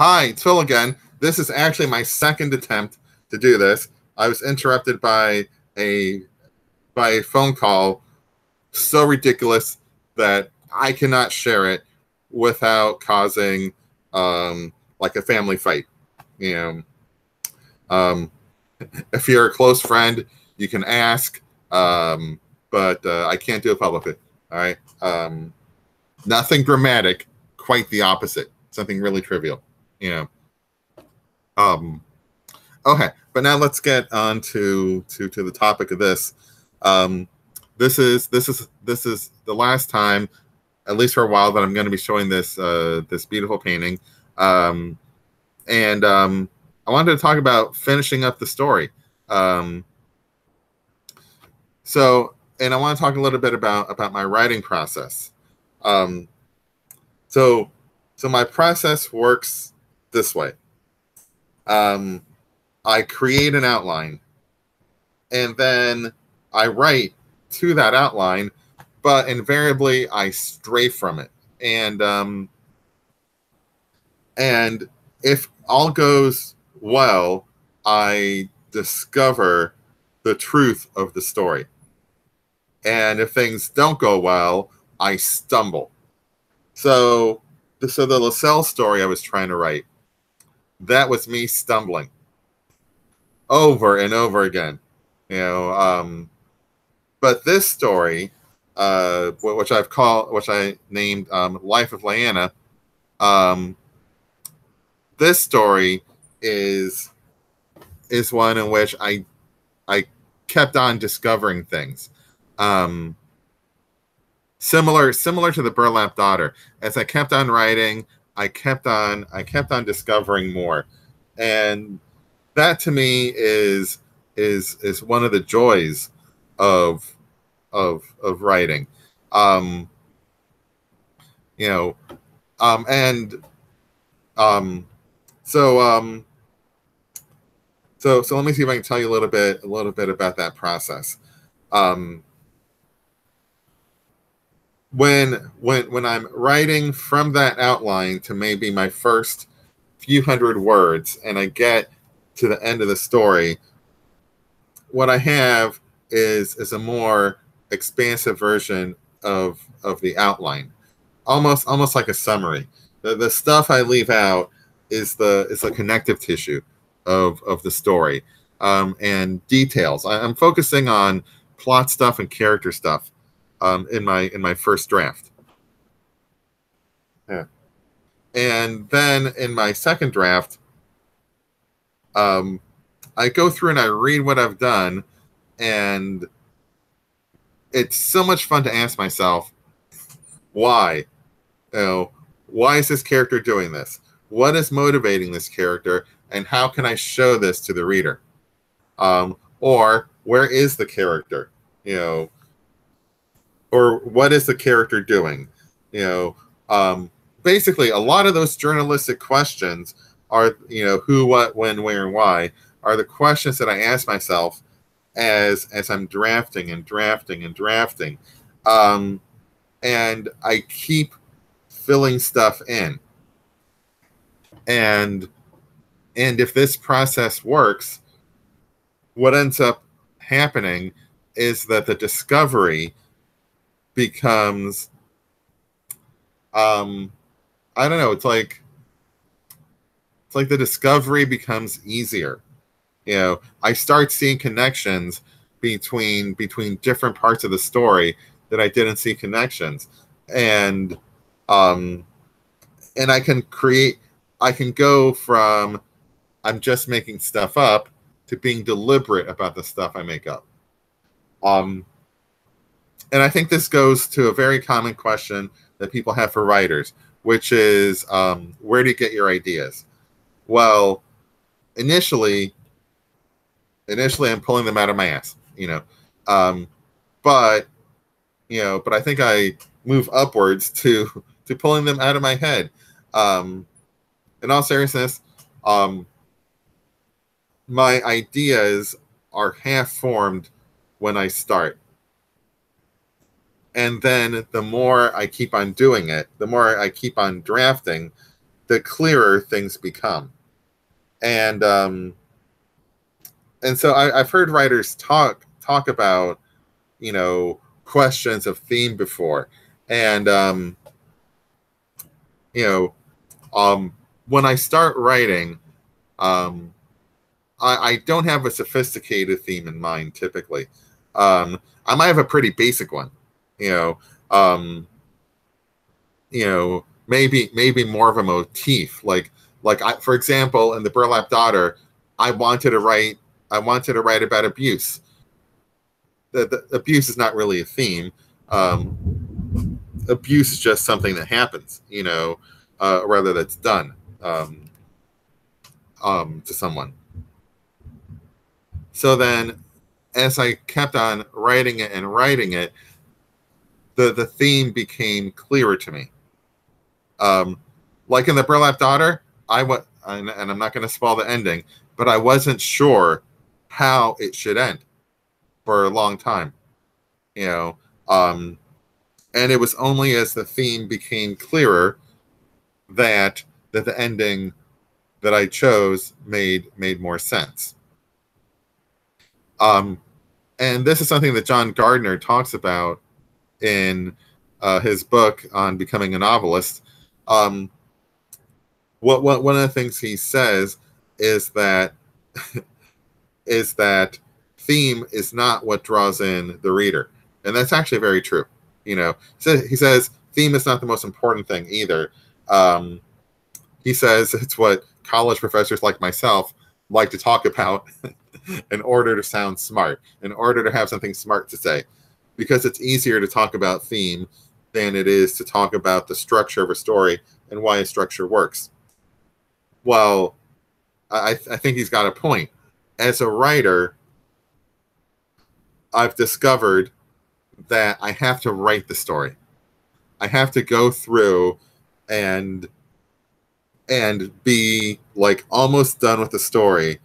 Hi, it's Phil again. This is actually my second attempt to do this. I was interrupted a by a phone call so ridiculous that I cannot share it without causing like a family fight. You know, if you're a close friend, you can ask, but I can't do it publicly. All right, nothing dramatic, quite the opposite. Something really trivial. You know. Okay, but now let's get on to the topic of this. This is the last time, at least for a while, that I'm going to be showing this this beautiful painting, and I wanted to talk about finishing up the story. And I want to talk a little bit about my writing process. So my process works this way. I create an outline, and then I write to that outline, but invariably I stray from it. And if all goes well, I discover the truth of the story. And if things don't go well, I stumble. So the LaSalle story I was trying to write, that was me stumbling over and over again, you know. But this story, which I named "Life of Leyana," this story is one in which I kept on discovering things, similar to the Burlap Daughter. As I kept on writing, I kept on discovering more, and that to me is one of the joys of writing. You know, and so let me see if I can tell you a little bit about that process. When I'm writing from that outline to maybe my first few hundred words, and I get to the end of the story, what I have is a more expansive version of the outline, almost like a summary. The stuff I leave out is the connective tissue of the story, and details. I'm focusing on plot stuff and character stuff in my first draft. Yeah. And then in my second draft, I go through and I read what I've done, and it's so much fun to ask myself, why? You know, why is this character doing this? What is motivating this character, and how can I show this to the reader? Or where is the character? You know, or what is the character doing? You know, basically, a lot of those journalistic questions are, you know, who, what, when, where, and why, are the questions that I ask myself as I'm drafting and drafting and drafting. And I keep filling stuff in. And if this process works, what ends up happening is that the discovery becomes, I don't know, it's like the discovery becomes easier. You know, I start seeing connections between different parts of the story that I didn't see connections, and I can go from I'm just making stuff up to being deliberate about the stuff I make up. And I think this goes to a very common question that people have for writers, which is, where do you get your ideas? Well, initially I'm pulling them out of my ass, you know. But I think I move upwards to pulling them out of my head. In all seriousness, my ideas are half formed when I start. And then the more I keep on doing it, the more I keep on drafting, the clearer things become. And so I've heard writers talk about, you know, questions of theme before, and you know, when I start writing, I don't have a sophisticated theme in mind typically. I might have a pretty basic one, you know, maybe more of a motif, like for example, in The Burlap Daughter, I wanted to write about abuse. The abuse is not really a theme. Abuse is just something that happens, you know, rather that's done to someone. So then, as I kept on writing it and writing it, the theme became clearer to me. Like in The Burlap Daughter, and I'm not going to spoil the ending, but I wasn't sure how it should end for a long time, you know. And it was only as the theme became clearer that the ending that I chose made more sense. And this is something that John Gardner talks about in his book on becoming a novelist. One of the things he says is that theme is not what draws in the reader, and that's actually very true. You know, so he says theme is not the most important thing either. He says it's what college professors like myself like to talk about in order to sound smart, in order to have something smart to say, because it's easier to talk about theme than it is to talk about the structure of a story and why a structure works. Well, I think he's got a point. As a writer, I've discovered that I have to write the story. I have to go through and be like almost done with the story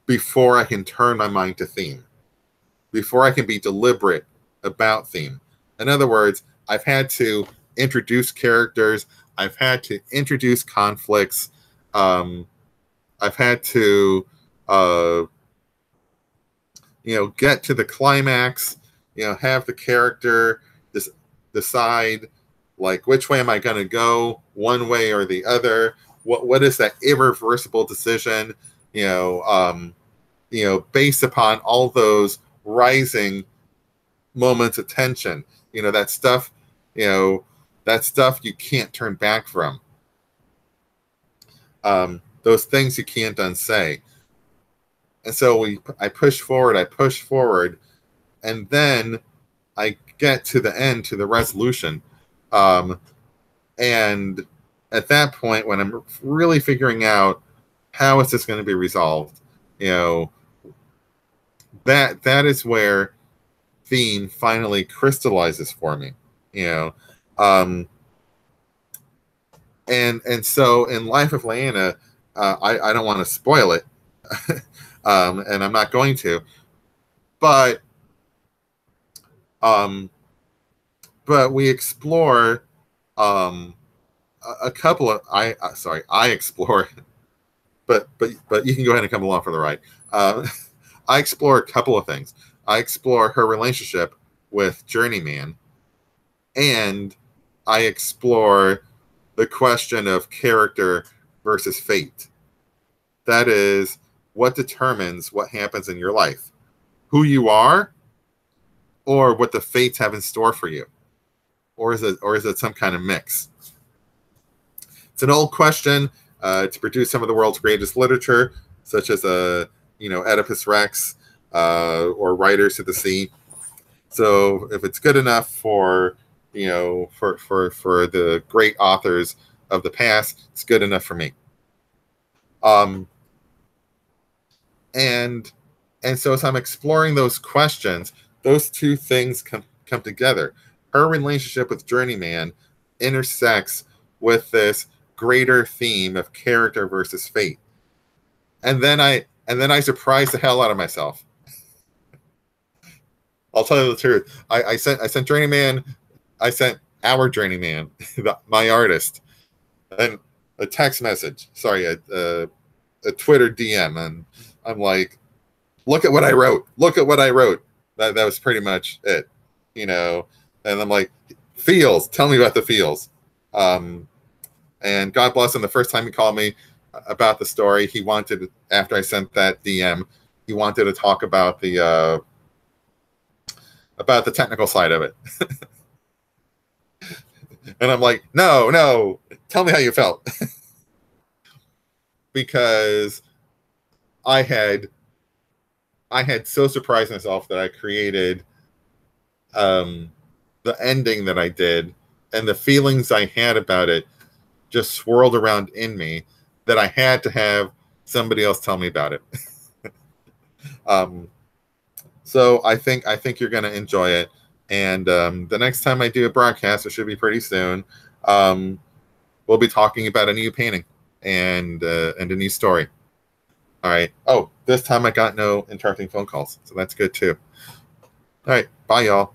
before I can turn my mind to theme, before I can be deliberate about theme. In other words, I've had to introduce characters, I've had to introduce conflicts, I've had to get to the climax, have the character decide like which way am I going to go, one way or the other. What is that irreversible decision? Based upon all those rising moments of tension, that stuff, that stuff you can't turn back from. Those things you can't unsay. And so I push forward, and then I get to the end, to the resolution. And at that point, when I'm really figuring out how is this going to be resolved, that is where theme finally crystallizes for me, and so in Life of Leyana, I don't want to spoil it, and I'm not going to, but we explore a couple of I explore, but you can go ahead and come along for the ride. I explore a couple of things. I explore her relationship with Journeyman, and I explore the question of character versus fate. That is, what determines what happens in your life? Who you are, or what the fates have in store for you? Or is it some kind of mix? It's an old question to produce some of the world's greatest literature, such as Oedipus Rex or Riders of the Sea. So if it's good enough for the great authors of the past, it's good enough for me. And so as I'm exploring those questions, those two things come together. Her relationship with Journeyman intersects with this greater theme of character versus fate. And then I surprised the hell out of myself. I'll tell you the truth. I sent Journeyman, I sent our Journeyman, my artist, and a text message, sorry, a Twitter DM, and I'm like, look at what I wrote. Look at what I wrote. That was pretty much it, you know. And I'm like, feels. Tell me about the feels. And God bless him. The first time he called me about the story, he wanted, after I sent that DM, he wanted to talk about the technical side of it. And I'm like, no, tell me how you felt. Because I had so surprised myself that I created the ending that I did, and the feelings I had about it just swirled around in me, that I had to have somebody else tell me about it. So I think you're going to enjoy it. And the next time I do a broadcast, it should be pretty soon, we'll be talking about a new painting and a new story. All right. Oh, this time I got no interrupting phone calls, so that's good too. All right. Bye, y'all.